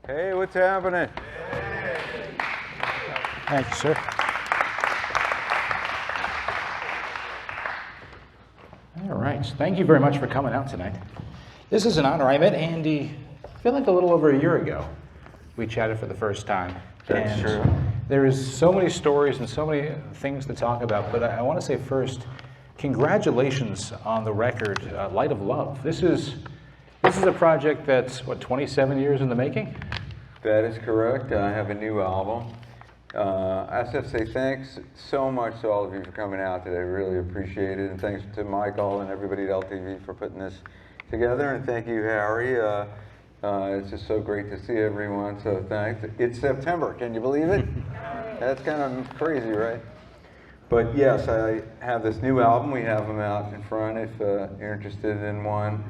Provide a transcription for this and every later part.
Hey, what's happening? Thank you, sir. All right, thank you very much for coming out tonight. This is an honor. I met Andy, I feel like a little over a year ago. We chatted for the first time. That's true. There is so many stories and so many things to talk about, but I want to say first, congratulations on the record, Light of Love. This is a project that's, what, 27 years in the making? That is correct. I have a new album. I just have to say thanks so much to all of you for coming out today. Really appreciate it. And thanks to Michael and everybody at LTV for putting this together. And thank you, Harry. It's just so great to see everyone. So thanks. It's September. Can you believe it? That's kind of crazy, right? But yes, I have this new album. We have them out in front if you're interested in one.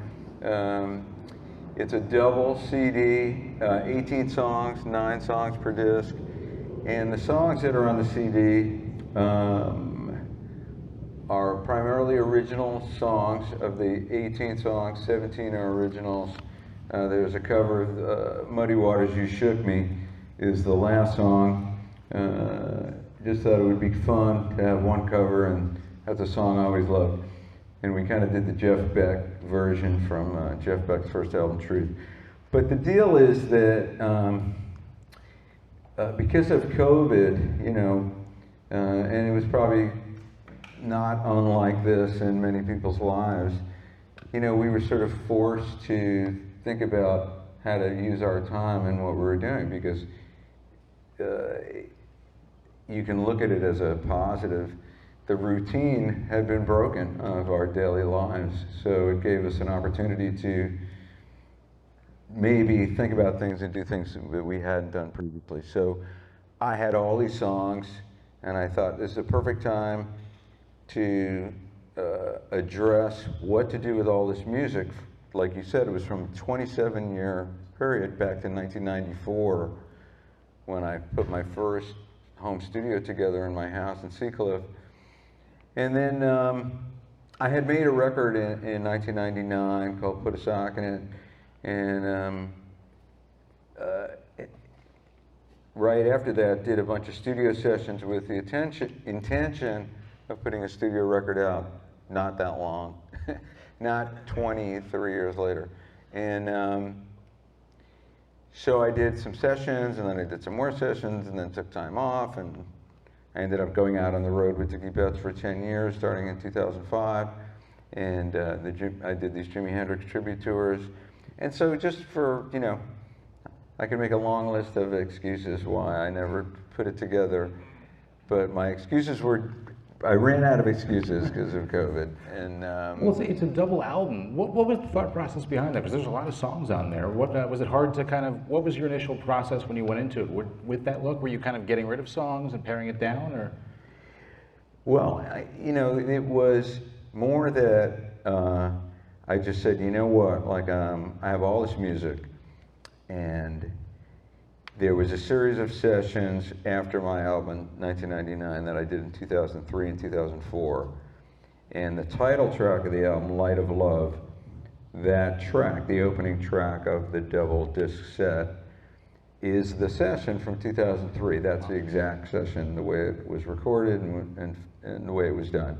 It's a double CD, 18 songs, 9 songs per disc. And the songs that are on the CD are primarily original songs. Of the 18 songs, 17 are originals. There's a cover of Muddy Waters, You Shook Me, is the last song. Just thought it would be fun to have one cover, and that's a song I always loved. And we kind of did the Jeff Beck version from Jeff Beck's first album, Truth. But the deal is that because of COVID, you know, and it was probably not unlike this in many people's lives, you know, we were sort of forced to think about how to use our time and what we were doing, because you can look at it as a positive. The routine had been broken of our daily lives, so it gave us an opportunity to maybe think about things and do things that we hadn't done previously. So I had all these songs, and I thought this is a perfect time to address what to do with all this music. Like you said, it was from a 27-year period back to 1994 when I put my first home studio together in my house in Seacliff. And then I had made a record in 1999 called Put a Sock in It. And right after that, did a bunch of studio sessions with the intention of putting a studio record out not that long, not 23 years later. And so I did some sessions, and then I did some more sessions, and then took time off, and I ended up going out on the road with Dickie Betts for 10 years, starting in 2005. And I did these Jimi Hendrix tribute tours. And so just for, you know, I can make a long list of excuses why I never put it together. But my excuses were, I ran out of excuses because of COVID. And well, it's a double album. What was the thought process behind that? Because there's a lot of songs on there. What was it hard to kind of, what was your initial process when you went into it? With that look, were you kind of getting rid of songs and paring it down, or? Well, you know, it was more that I just said, you know what, like I have all this music, and there was a series of sessions after my album, 1999, that I did in 2003 and 2004. And the title track of the album, Light of Love, that track, the opening track of the double disc set, is the session from 2003. That's the exact session, the way it was recorded and the way it was done.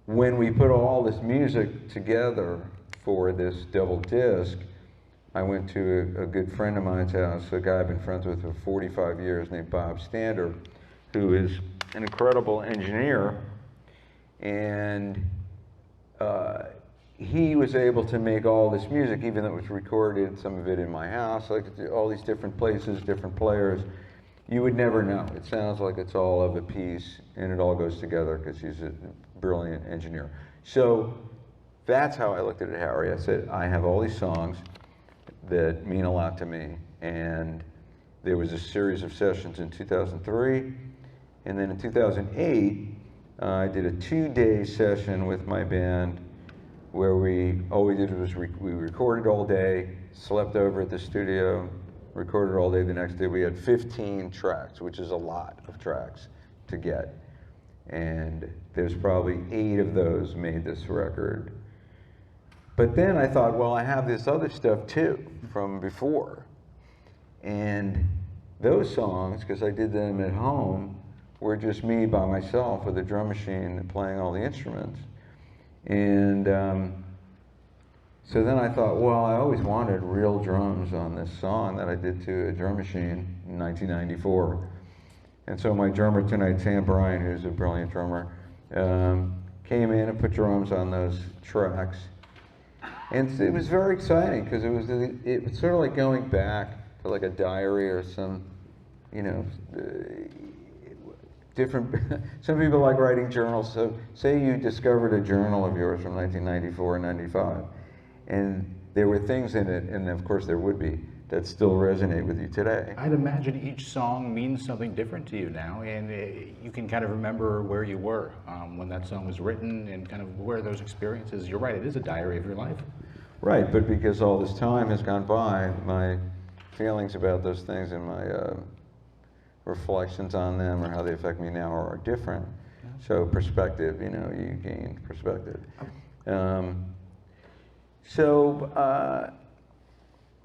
When we put all this music together for this double disc, I went to a good friend of mine's house, a guy I've been friends with for 45 years named Bob Stander, who is an incredible engineer. And he was able to make all this music, even though it was recorded, some of it in my house, like all these different places, different players. You would never know. It sounds like it's all of a piece, and it all goes together because he's a brilliant engineer. So that's how I looked at it, Harry. I said, I have all these songs that mean a lot to me. And there was a series of sessions in 2003. And then in 2008, I did a 2-day session with my band where all we did was we recorded all day, slept over at the studio, recorded all day. The next day we had 15 tracks, which is a lot of tracks to get. And there's probably 8 of those made this record. But then I thought, well, I have this other stuff too. from before. And those songs, because I did them at home, were just me by myself with a drum machine playing all the instruments. And so then I thought, well, I always wanted real drums on this song that I did to a drum machine in 1994. And so my drummer tonight, Sam Bryan, who's a brilliant drummer, came in and put drums on those tracks. And it was very exciting because it was sort of like going back to like a diary or some, you know, different. Some people like writing journals. So say you discovered a journal of yours from 1994 and 95, and there were things in it, and of course there would be, that still resonate with you today. I'd imagine each song means something different to you now, and you can kind of remember where you were when that song was written and kind of where those experiences, you're right, it is a diary of your life. Right, but because all this time has gone by, my feelings about those things and my reflections on them or how they affect me now are different. Yeah. So perspective, you know, you gain perspective.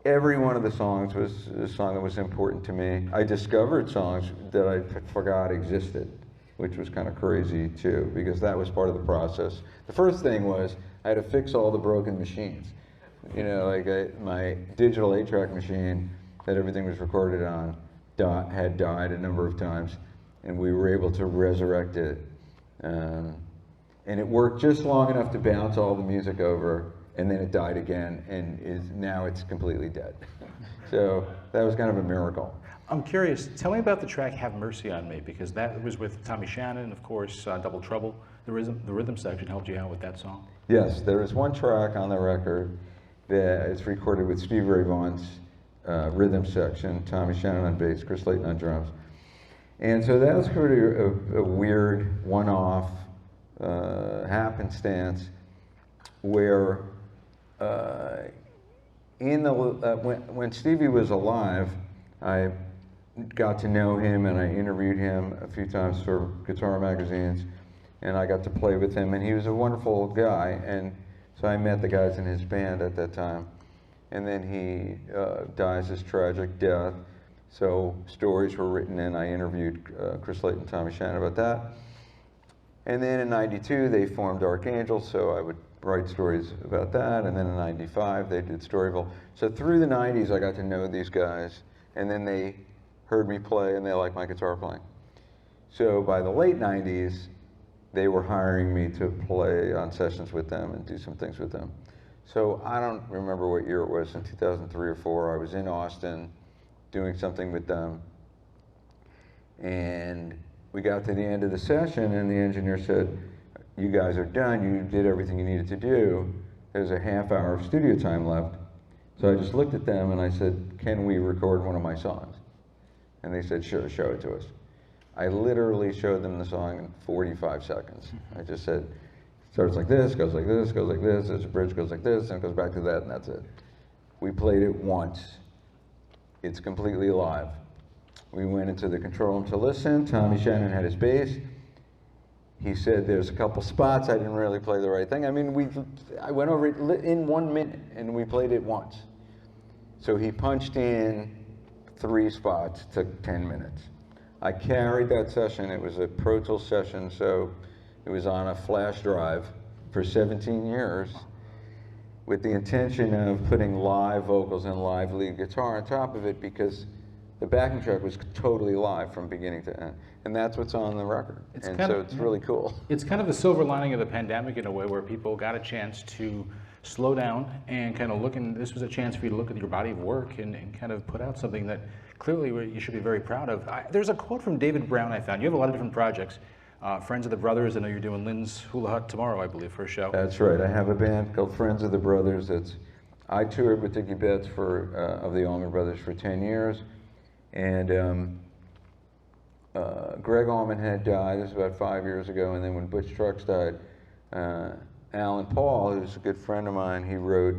Every one of the songs was a song that was important to me. I discovered songs that I forgot existed, which was kind of crazy too, because that was part of the process. The first thing was I had to fix all the broken machines. You know, like my digital 8-track machine that everything was recorded on had died a number of times, and we were able to resurrect it. And it worked just long enough to bounce all the music over, and then it died again, and now it's completely dead. So that was kind of a miracle. I'm curious, tell me about the track Have Mercy on Me, because that was with Tommy Shannon, of course, Double Trouble. The rhythm section helped you out with that song. Yes, there is one track on the record that is recorded with Stevie Ray Vaughan's rhythm section, Tommy Shannon on bass, Chris Layton on drums. And so that was kind of a weird one-off happenstance where when Stevie was alive, I got to know him and I interviewed him a few times for guitar magazines, and I got to play with him, and he was a wonderful guy, and so I met the guys in his band at that time. And then he dies this tragic death, so stories were written, and I interviewed Chris Layton and Tommy Shannon about that. And then in '92 they formed Archangel, so I would write stories about that, and then in '95 they did Storyville. So through the '90s I got to know these guys, and then they heard me play and they liked my guitar playing. So by the late '90s they were hiring me to play on sessions with them and do some things with them. So I don't remember what year it was, in 2003 or 4, I was in Austin doing something with them, and we got to the end of the session and the engineer said, you guys are done, you did everything you needed to do, there's a half hour of studio time left. So I just looked at them and I said, can we record one of my songs? And they said, sure, show it to us. I literally showed them the song in 45 seconds. I just said, starts like this, goes like this, goes like this, there's a bridge, goes like this, and it goes back to that, and that's it. We played it once. It's completely live. We went into the control room to listen. Tommy Shannon had his bass. He said there's a couple spots I didn't really play the right thing. I mean, I went over it in 1 minute, and we played it once. So he punched in 3 spots, took 10 minutes. I carried that session. It was a Pro Tools session, so it was on a flash drive for 17 years with the intention of putting live vocals and live lead guitar on top of it, because the backing track was totally live from beginning to end. And that's what's on the record. It's really cool. It's kind of the silver lining of the pandemic in a way, where people got a chance to slow down and kind of look, and this was a chance for you to look at your body of work and kind of put out something that clearly you should be very proud of. There's a quote from David Brown I found. You have a lot of different projects. Friends of the Brothers, I know you're doing Lynn's Hula Hut tomorrow, I believe, for a show. That's right. I have a band called Friends of the Brothers. I toured with Dickie Betts of the Allman Brothers for 10 years. And Greg Allman had died, this was about 5 years ago, and then when Butch Trucks died, Alan Paul, who's a good friend of mine, he wrote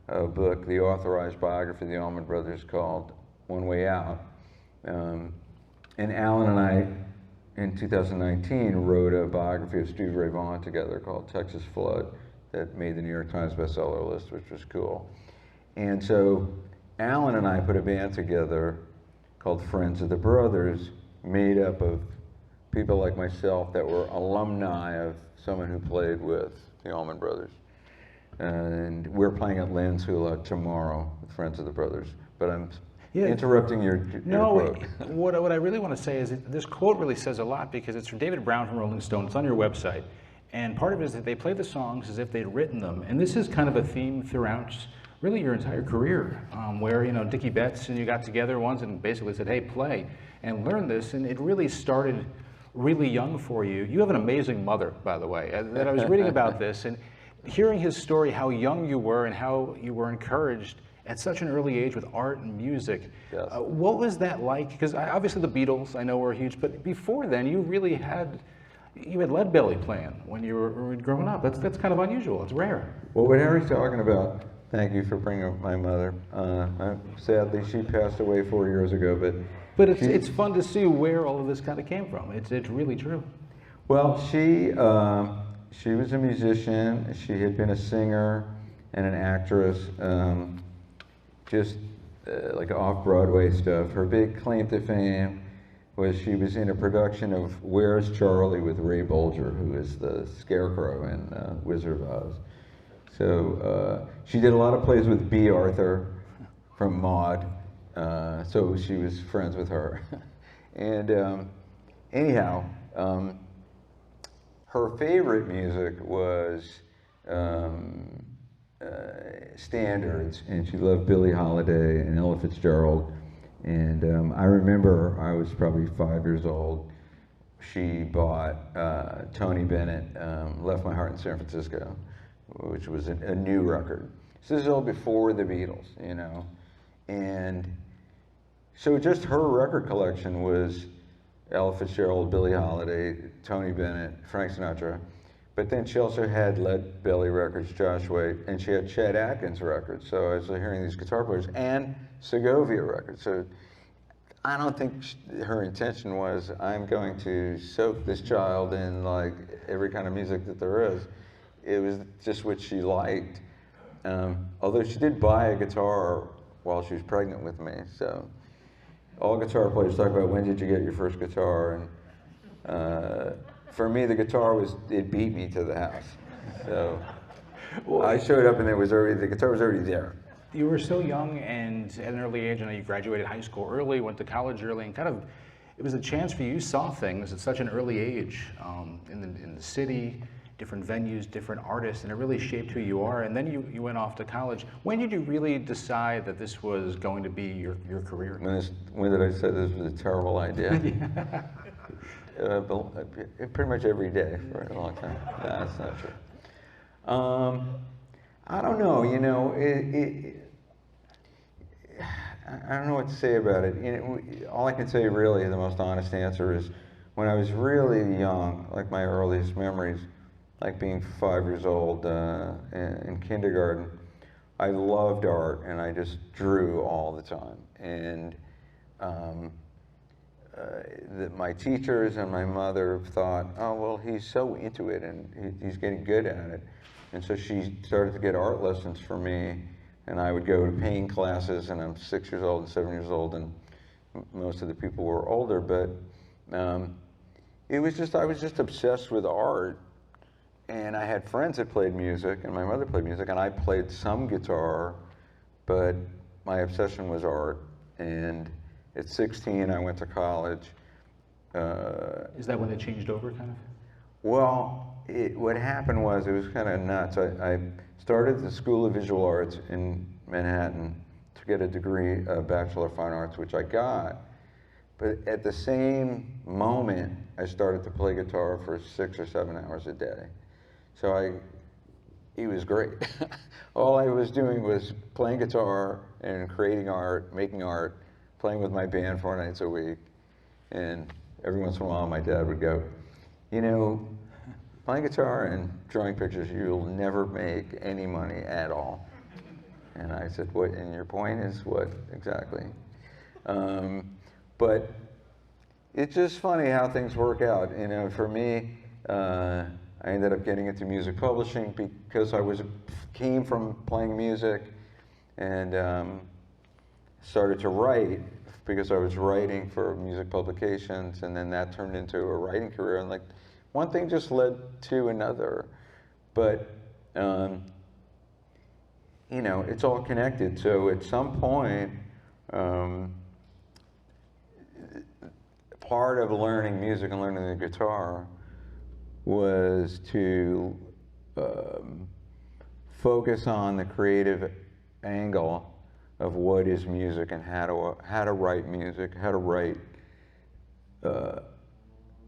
a book, the authorized biography of the Allman Brothers, called One Way Out. And Alan and I, in 2019, wrote a biography of Stevie Ray Vaughan together called Texas Flood that made the New York Times bestseller list, which was cool. And so Alan and I put a band together called Friends of the Brothers, made up of people like myself that were alumni of someone who played with the Allman Brothers. And we're playing at Lanzhula tomorrow with Friends of the Brothers. But I'm interrupting your quote. What I really want to say is that this quote really says a lot, because it's from David Brown from Rolling Stone. It's on your website. And part of it is that they play the songs as if they'd written them. And this is kind of a theme throughout really your entire career, where, you know, Dickie Betts and you got together once and basically said, hey, play and learn this. And it really started really young for you. You have an amazing mother, by the way. That I was reading about this and hearing his story, how young you were and how you were encouraged at such an early age with art and music. Yes. What was that like? Because obviously the Beatles, I know, were huge, but before then you really had lead belly playing when you were growing up. That's kind of unusual. It's rare. Well, what Harry's talking about, thank you for bringing up my mother. Sadly, she passed away 4 years ago, but it's fun to see where all of this kind of came from. It's really true. Well, she was a musician. She had been a singer and an actress, just like off-Broadway stuff. Her big claim to fame was she was in a production of Where's Charlie with Ray Bolger, who is the Scarecrow in Wizard of Oz. So she did a lot of plays with B. Arthur from Maude, so she was friends with her. And anyhow, her favorite music was standards, and she loved Billie Holiday and Ella Fitzgerald. And I remember I was probably 5 years old. She bought Tony Bennett, Left My Heart in San Francisco, which was a new record. So this is all before the Beatles, you know. And so just her record collection was Ella Fitzgerald, Billie Holiday, Tony Bennett, Frank Sinatra. But then she also had Lead Belly records, Josh Waite, and she had Chet Atkins records. So I was hearing these guitar players and Segovia records. So I don't think her intention was, I'm going to soak this child in like every kind of music that there is. It was just what she liked. Although she did buy a guitar while she was pregnant with me. So all guitar players talk about, when did you get your first guitar? And for me, the guitar it beat me to the house. So I showed up and the guitar was already there. You were so young, and at an early age, I know you graduated high school early, went to college early, and it was a chance for you. You saw things at such an early age, in the city, different venues, different artists, and it really shaped who you are. And then you went off to college. When did you really decide that this was going to be your career? When did I say this was a terrible idea? Pretty much every day for a long time. No, that's not true. I don't know, you know, I don't know what to say about it. You know, all I can say really, the most honest answer is, when I was really young, like my earliest memories, like being 5 years old in kindergarten, I loved art and I just drew all the time. And my teachers and my mother thought, oh, well, he's so into it and he's getting good at it. And so she started to get art lessons for me, and I would go to painting classes, and I'm 6 years old and 7 years old, and most of the people were older, but I was just obsessed with art. And I had friends that played music, and my mother played music, and I played some guitar, but my obsession was art. And at 16, I went to college. Is that when it changed over, kind of? Well, what happened was, it was kind of nuts. I started the School of Visual Arts in Manhattan to get a degree, a Bachelor of Fine Arts, which I got. But at the same moment, I started to play guitar for 6 or 7 hours a day. So it was great. All I was doing was playing guitar and creating art, making art, playing with my band 4 nights a week. And every once in a while, my dad would go, you know, playing guitar and drawing pictures, you'll never make any money at all. And I said, what, and your point is what exactly? But it's just funny how things work out. You know, for me, I ended up getting into music publishing because I came from playing music, and started to write because I was writing for music publications, and then that turned into a writing career, and like one thing just led to another. But you know, it's all connected. So at some point, part of learning music and learning the guitar was to focus on the creative angle of what is music and how to write music, how to write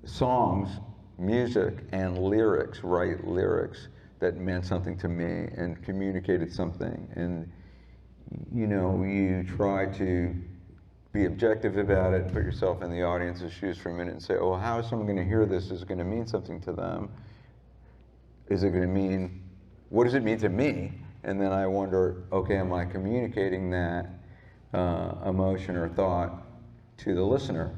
songs, music, and lyrics, write lyrics that meant something to me and communicated something. And you know, you try to be objective about it, put yourself in the audience's shoes for a minute and say, oh, how is someone going to hear this? Is it going to mean something to them? Is it going to mean, what does it mean to me? And then I wonder, okay, am I communicating that emotion or thought to the listener?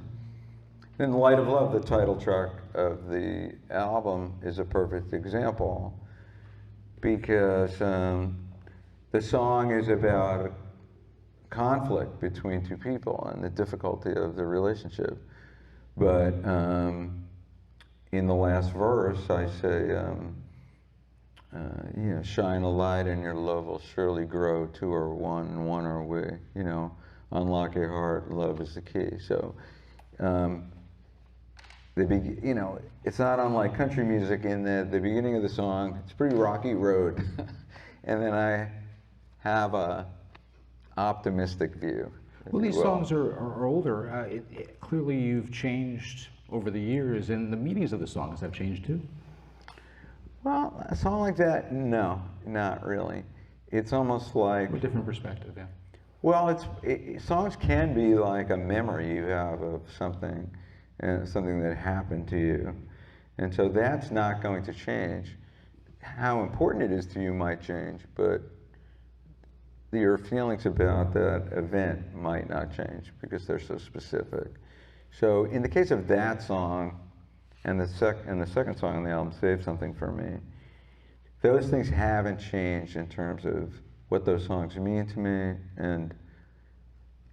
Then Light of Love, the title track of the album, is a perfect example, because the song is about conflict between two people and the difficulty of the relationship. But in the last verse, I say, you know, shine a light and your love will surely grow. Two are one and one are we. You know, unlock your heart, love is the key. So, you know, it's not unlike country music in that the beginning of the song, it's a pretty rocky road. And then I have a optimistic view. Well, these songs are older. Clearly you've changed over the years, and the meanings of the songs have changed too. Well, a song like that, no, not really. It's almost like a different perspective, yeah. Well, songs can be like a memory you have of something, something that happened to you, and so that's not going to change. How important it is to you might change, but your feelings about that event might not change because they're so specific. So in the case of that song and the second song on the album, Save Something for Me, those things haven't changed in terms of what those songs mean to me, and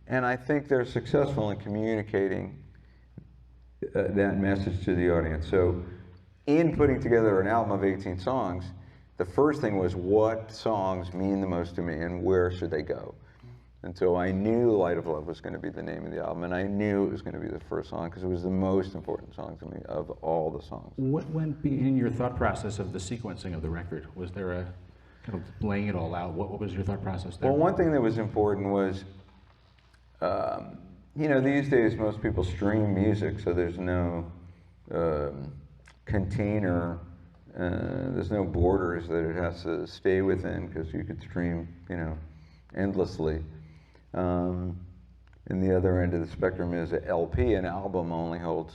I think they're successful in communicating that message to the audience. So in putting together an album of 18 songs, the first thing was what songs mean the most to me and where should they go. And so I knew Light of Love was going to be the name of the album, and I knew it was going to be the first song because it was the most important song to me of all the songs. What went in your thought process of the sequencing of the record? Was there a kind of laying it all out? What was your thought process there? Well, one thing that was important was, you know, these days most people stream music, so there's no container, there's no borders that it has to stay within, because you could stream, you know, endlessly. And the other end of the spectrum is an LP. An album only holds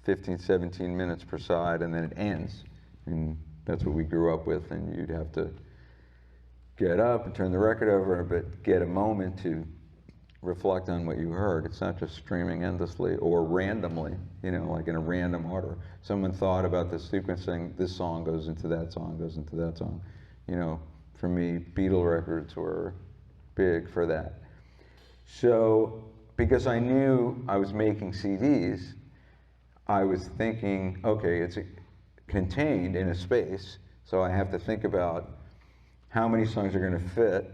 15, 17 minutes per side, and then it ends. And that's what we grew up with, and you'd have to get up and turn the record over, but get a moment to reflect on what you heard. It's not just streaming endlessly or randomly, you know, like in a random order. Someone thought about the sequencing, this song goes into that song, goes into that song. You know, for me, Beatle records were big for that. So, because I knew I was making CDs, I was thinking, okay, it's contained in a space, so I have to think about how many songs are going to fit.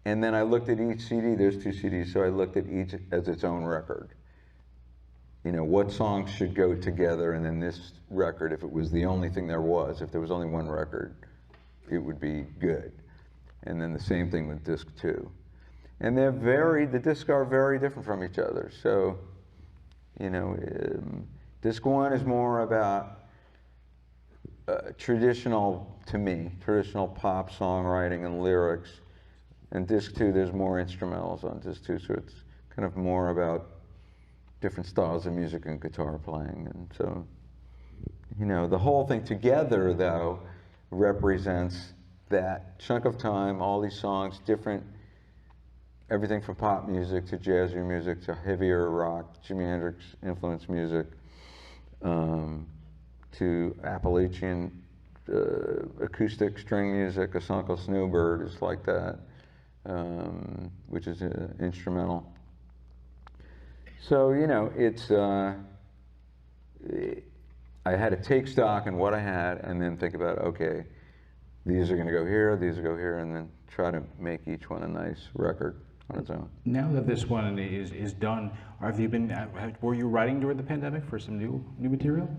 And then I looked at each CD, there's 2 CDs, so I looked at each as its own record. You know, what songs should go together, and then this record, if it was the only thing there was, if there was only one record, it would be good. And then the same thing with disc 2. And the discs are very different from each other. So, you know, disc 1 is more about traditional, to me, traditional pop songwriting and lyrics. And disc 2, there's more instrumentals on disc 2, so it's kind of more about different styles of music and guitar playing. And so, you know, the whole thing together, though, represents that chunk of time, all these songs, different, everything from pop music to jazzier music to heavier rock, Jimi Hendrix influenced music, to Appalachian acoustic string music. A song called Snowbird is like that. which is an instrumental. So, you know, it's, I had to take stock in what I had and then think about, okay, these are going to go here, these are go here, and then try to make each one a nice record on its own. Now that this one is done, have you been, were you writing during the pandemic for some new material?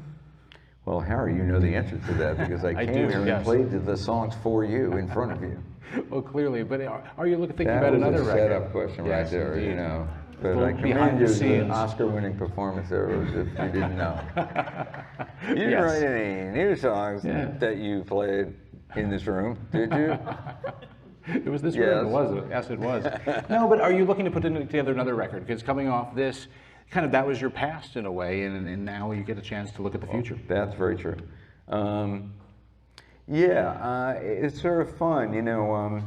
Well, Harry, you know the answer to that because I came here and played the songs for you in front of you. Well, clearly, but are you thinking about another record? That was a setup question right there, indeed. You know. But I commend you for an Oscar-winning performance there, if you didn't know. You didn't write any new songs that you played in this room, did you? It was this room, was it? Yes, it was. No, but are you looking to put together another record? Because coming off this, kind of that was your past in a way, and now you get a chance to look at the future. That's very true. It's sort of fun, you know,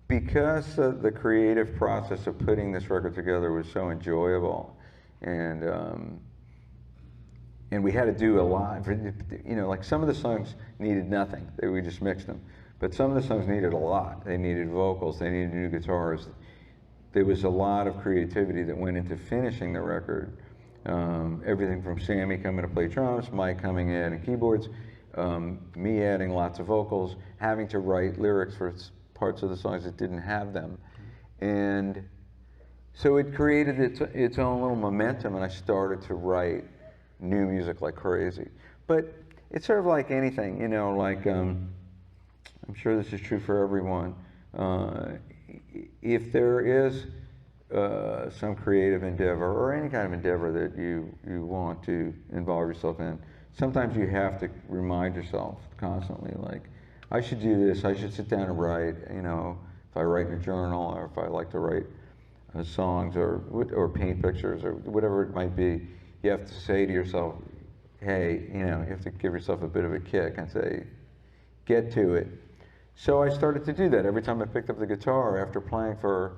because the creative process of putting this record together was so enjoyable, and we had to do a lot. You know, like some of the songs needed nothing; we just mixed them. But some of the songs needed a lot. They needed vocals. They needed new guitars. There was a lot of creativity that went into finishing the record. Everything from Sammy coming to play drums, Mike coming in and keyboards, me adding lots of vocals, having to write lyrics for parts of the songs that didn't have them. And so it created its own little momentum, and I started to write new music like crazy. But it's sort of like anything, you know, like, I'm sure this is true for everyone. If there is some creative endeavor or any kind of endeavor that you want to involve yourself in, sometimes you have to remind yourself constantly, like, I should do this, I should sit down and write, you know, if I write in a journal or if I like to write songs or paint pictures or whatever it might be, you have to say to yourself, hey, you know, you have to give yourself a bit of a kick and say, get to it. So I started to do that. Every time I picked up the guitar after playing for,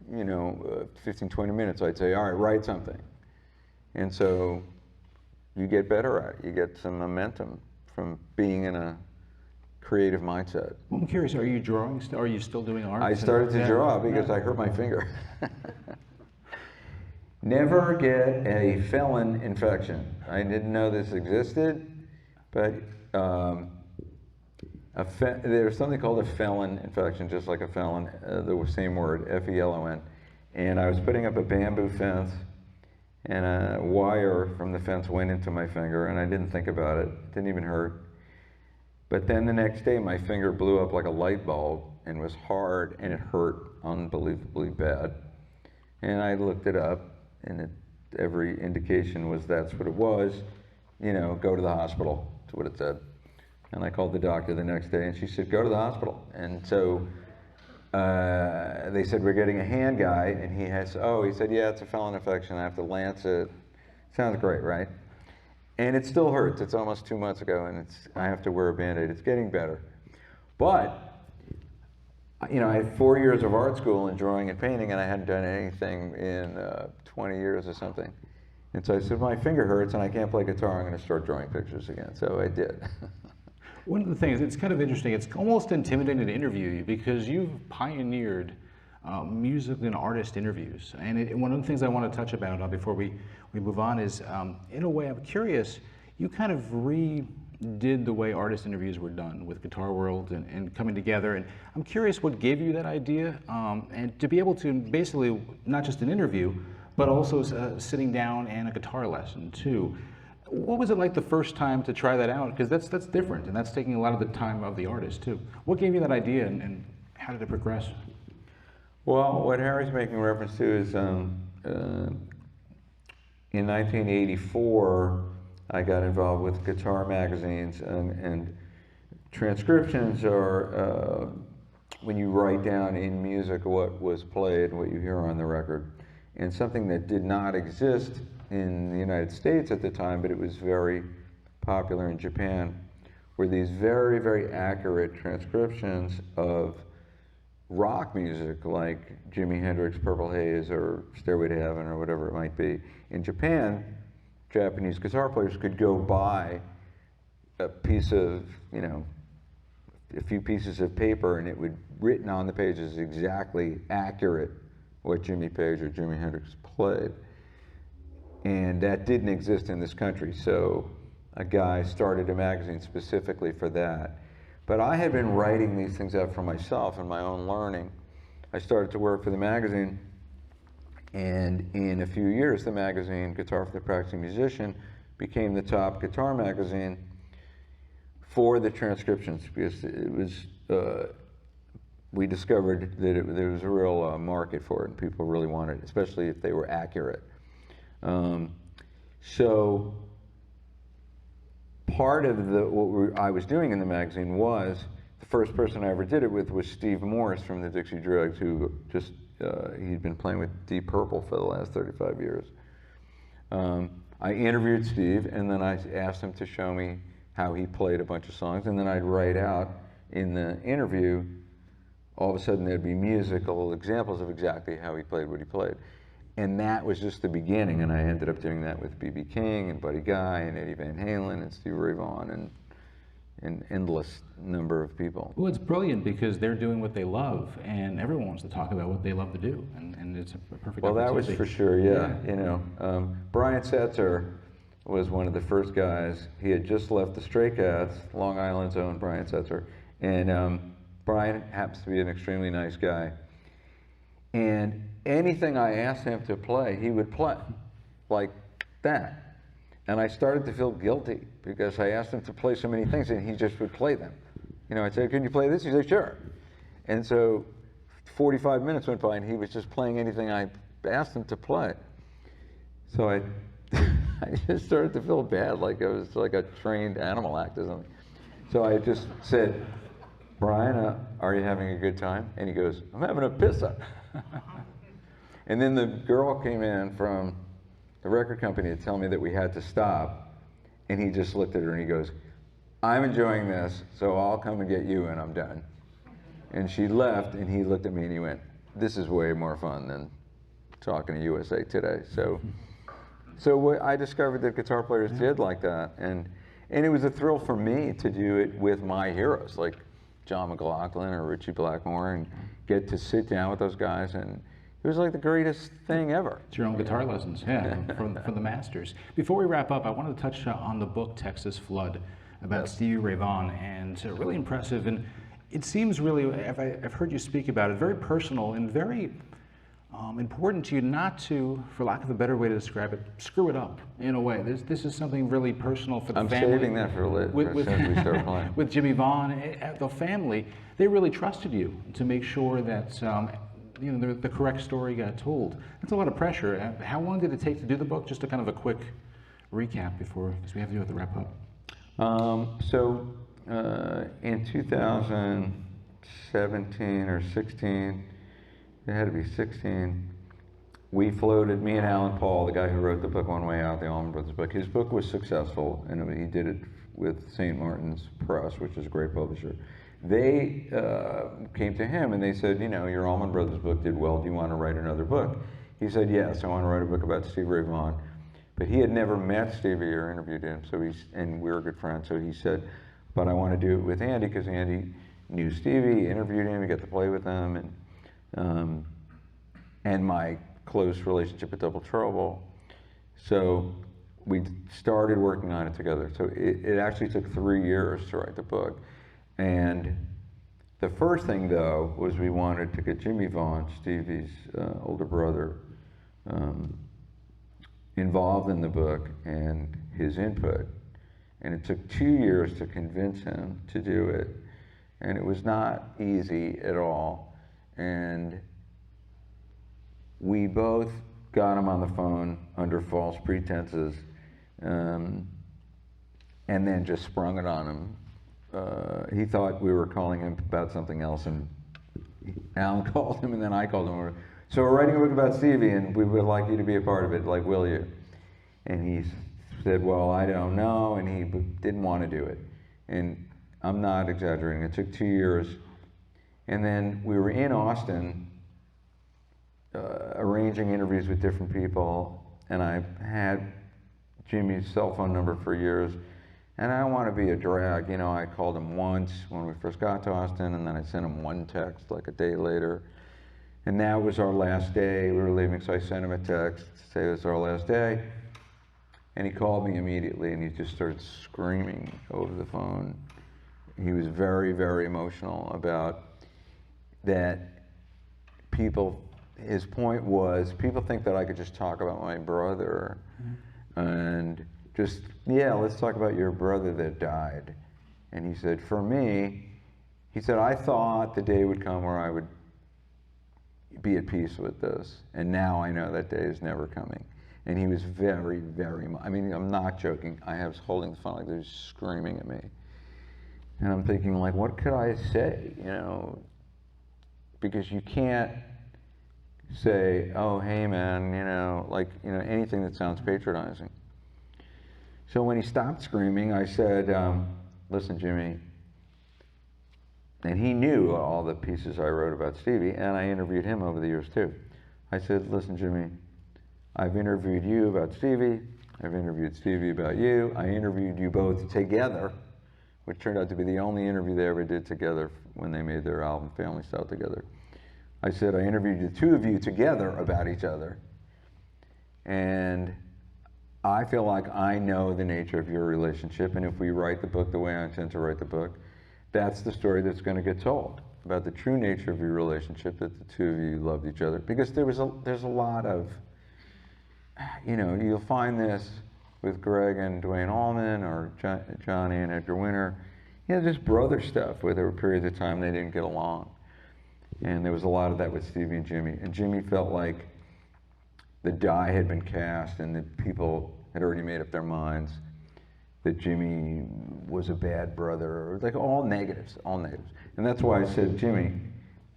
you know, 15, 20 minutes, I'd say, all right, write something. And so you get better at it. You get some momentum from being in a creative mindset. Well, I'm curious, are you drawing? Are you still doing art? I started to draw because I hurt my finger. Never get a felon infection. I didn't know this existed, but there's something called a felon infection, just like a felon, the same word, F-E-L-O-N. And I was putting up a bamboo fence, and a wire from the fence went into my finger, and I didn't think about it. It didn't even hurt. But then the next day, my finger blew up like a light bulb and was hard, and it hurt unbelievably bad. And I looked it up, and every indication was that's what it was. You know, go to the hospital, that's what it said. And I called the doctor the next day, and she said, go to the hospital. And so they said, we're getting a hand guy, and he said, yeah, it's a felon infection. I have to lance it. Sounds great, right? And it still hurts. It's almost 2 months ago, and I have to wear a Band-Aid. It's getting better. But, you know, I had 4 years of art school in drawing and painting, and I hadn't done anything in 20 years or something. And so I said, my finger hurts, and I can't play guitar. I'm going to start drawing pictures again. So I did. One of the things, it's kind of interesting, it's almost intimidating to interview you because you've pioneered music and artist interviews. And one of the things I want to touch about before we move on is, in a way, I'm curious, you kind of redid the way artist interviews were done with Guitar World and coming together. And I'm curious what gave you that idea, and to be able to basically, not just an interview, but also sitting down and a guitar lesson too. What was it like the first time to try that out? Because that's different, and that's taking a lot of the time of the artist too. What gave you that idea, and how did it progress? Well, what Harry's making reference to is in 1984, I got involved with guitar magazines, and transcriptions are when you write down in music what was played, what you hear on the record, and something that did not exist in the United States at the time, but it was very popular in Japan, were these very, very accurate transcriptions of rock music like Jimi Hendrix, Purple Haze, or Stairway to Heaven, or whatever it might be. In Japan, Japanese guitar players could go buy a piece of, you know, a few pieces of paper, and it would written on the pages exactly accurate what Jimmy Page or Jimi Hendrix played. And that didn't exist in this country, so a guy started a magazine specifically for that. But I had been writing these things out for myself and my own learning. I started to work for the magazine, and in a few years, the magazine, Guitar for the Practicing Musician, became the top guitar magazine for the transcriptions, because it was, we discovered that there was a real market for it, and people really wanted it, especially if they were accurate. So part of I was doing in the magazine was, the first person I ever did it with was Steve Morse from the Dixie Dregs, who just, he'd been playing with Deep Purple for the last 35 years. I interviewed Steve, and then I asked him to show me how he played a bunch of songs, and then I'd write out in the interview, all of a sudden there'd be musical examples of exactly how he played what he played. And that was just the beginning, and I ended up doing that with B.B. King and Buddy Guy and Eddie Van Halen and Stevie Ray Vaughan and an endless number of people. Well, it's brilliant because they're doing what they love, and everyone wants to talk about what they love to do, and it's a perfect Well, that was opportunity. for sure, yeah. You know, Brian Setzer was one of the first guys. He had just left the Stray Cats, Long Island's own Brian Setzer, and Brian happens to be an extremely nice guy. And anything I asked him to play, he would play, like that. And I started to feel guilty because I asked him to play so many things and he just would play them. You know, I'd say, can you play this? He'd say, sure. And so 45 minutes went by and he was just playing anything I asked him to play. So I just started to feel bad, like I was like a trained animal act or something. So I just said, Brian, are you having a good time? And he goes, I'm having a pissa. And then the girl came in from the record company to tell me that we had to stop. And he just looked at her and he goes, I'm enjoying this, so I'll come and get you and I'm done. And she left and he looked at me and he went, this is way more fun than talking to USA Today. So I discovered that guitar players did like that. And it was a thrill for me to do it with my heroes, like John McLaughlin or Ritchie Blackmore, and get to sit down with those guys, and it was like the greatest thing ever. It's your own guitar lessons, yeah, from the masters. Before we wrap up, I wanted to touch on the book Texas Flood about Stevie Ray Vaughan, and really impressive, and it seems really, I've heard you speak about it, very personal and very important to you not to, for lack of a better way to describe it, screw it up in a way. This is something really personal for the family. I'm saving that for as soon as we start playing. With Jimmy Vaughan, the family, they really trusted you to make sure that you know, the correct story got told. That's a lot of pressure. How long did it take to do the book? Just a kind of a quick recap before, because we have to do the wrap up. In 2017 or 16, it had to be 16, we floated, me and Alan Paul, the guy who wrote the book One Way Out, the Allman Brothers book. His book was successful, and he did it with St. Martin's Press, which is a great publisher. They came to him and they said, you know, your Allman Brothers book did well, do you want to write another book? He said, yes, I want to write a book about Stevie Ray Vaughan. But he had never met Stevie or interviewed him, and we were good friends, so he said, but I want to do it with Andy, because Andy knew Stevie, interviewed him, he got to play with him, and my close relationship with Double Trouble. So we started working on it together. So it actually took 3 years to write the book. And the first thing, though, was we wanted to get Jimmy Vaughan, Stevie's older brother, involved in the book and his input. And it took 2 years to convince him to do it. And it was not easy at all. And we both got him on the phone under false pretenses, and then just sprung it on him. He thought we were calling him about something else, and Alan called him, and then I called him. So we're writing a book about Stevie, and we would like you to be a part of it, like, will you? And he said, well, I don't know, and he didn't want to do it. And I'm not exaggerating, it took 2 years. And then we were in Austin, arranging interviews with different people, and I had Jimmy's cell phone number for years, And I don't want to be a drag, you know, I called him once when we first got to Austin, and then I sent him one text like a day later. And that was our last day, we were leaving, so I sent him a text to say it was our last day. And he called me immediately, and he just started screaming over the phone. He was very, very emotional about that. His point was, people think that I could just talk about my brother, and just, yeah, let's talk about your brother that died. And he said, for me, he said, I thought the day would come where I would be at peace with this, and now I know that day is never coming. And he was very, very, I mean, I'm not joking, I was holding the phone like they were screaming at me. And I'm thinking, like, what could I say, you know? Because you can't say, oh, hey man, you know, like, you know, anything that sounds patronizing. So when he stopped screaming, I said, listen, Jimmy, and he knew all the pieces I wrote about Stevie, and I interviewed him over the years too. I said, listen, Jimmy, I've interviewed you about Stevie, I've interviewed Stevie about you, I interviewed you both together, which turned out to be the only interview they ever did together when they made their album Family Style together. I said, I interviewed the two of you together about each other, and I feel like I know the nature of your relationship, and if we write the book the way I intend to write the book, that's the story that's going to get told about the true nature of your relationship, that the two of you loved each other. Because there's a lot of, you know, you'll find this with Greg and Dwayne Allman, or Johnny and Edgar Winter, you know, just brother stuff where there were periods of time they didn't get along. And there was a lot of that with Stevie and Jimmy. And Jimmy felt like the die had been cast and that people had already made up their minds that Jimmy was a bad brother, like all negatives, all negatives. And that's why I said, Jimmy,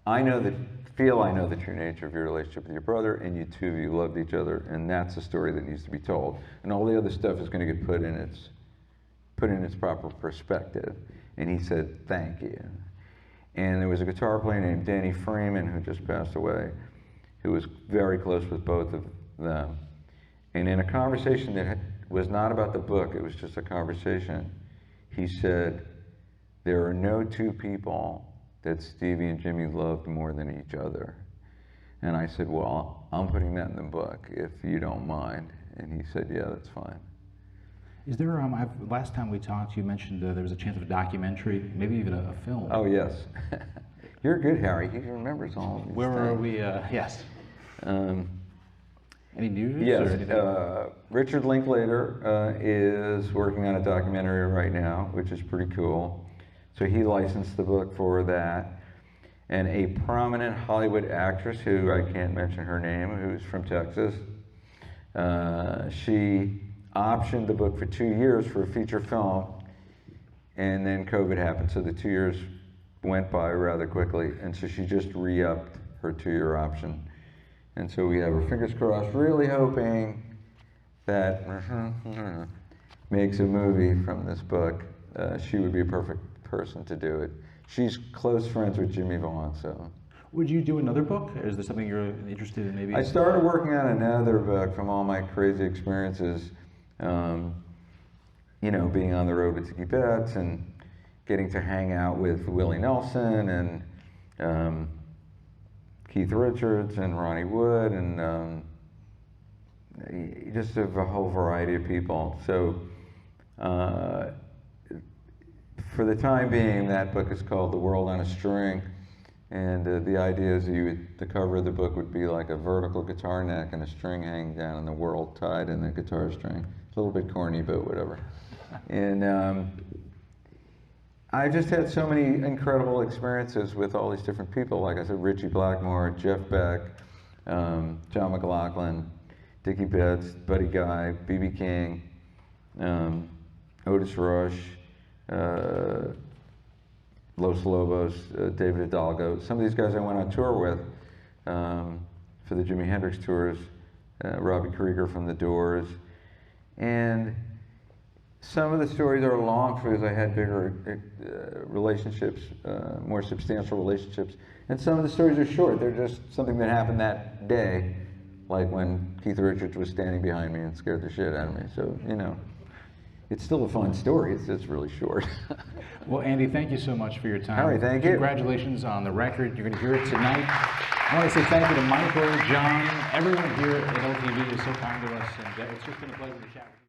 I know the true nature of your relationship with your brother, and you two, you loved each other, and that's a story that needs to be told. And all the other stuff is going to get put in its proper perspective. And he said, thank you. And there was a guitar player named Danny Freeman, who just passed away, who was very close with both of them. And in a conversation that was not about the book, it was just a conversation, he said, there are no two people that Stevie and Jimmy loved more than each other. And I said, well, I'm putting that in the book, if you don't mind. And he said, yeah, that's fine. Is there, last time we talked, you mentioned there was a chance of a documentary, maybe even a film. Oh, yes. You're good, Harry. He remembers all of these Where things. are we? Yes. Any news? Yes. Or anything? Richard Linklater is working on a documentary right now, which is pretty cool. So he licensed the book for that. And a prominent Hollywood actress, who I can't mention her name, who's from Texas, she optioned the book for 2 years for a feature film, and then COVID happened, so the 2 years went by rather quickly, and so she just re-upped her 2-year option. And so we have our fingers crossed, really hoping that makes a movie from this book. She would be a perfect person to do it. She's close friends with Jimmy Vaughan, so. Would you do another book? Or is there something you're interested in maybe? I started working on another book from all my crazy experiences. You know, being on the road with Tiki Betts and getting to hang out with Willie Nelson and Keith Richards and Ronnie Wood and just a whole variety of people. So for the time being, that book is called The World on a String, and the idea is the cover of the book would be like a vertical guitar neck and a string hanging down and the world tied in the guitar string. A little bit corny, but whatever. And I just had so many incredible experiences with all these different people. Like I said, Richie Blackmore, Jeff Beck, John McLaughlin, Dickie Betts, Buddy Guy, B.B. King, Otis Rush, Los Lobos, David Hidalgo. Some of these guys I went on tour with for the Jimi Hendrix tours, Robbie Krieger from The Doors. And some of the stories are long because I had bigger relationships, more substantial relationships. And some of the stories are short. They're just something that happened that day, like when Keith Richards was standing behind me and scared the shit out of me. So, you know, it's still a fun story. It's just really short. Well, Andy, thank you so much for your time. Harry, thank you. Congratulations on the record. You're going to hear it tonight. I want to say thank you to Michael, John, everyone here at LTV is so kind to us, and it's just been a pleasure to chat with you.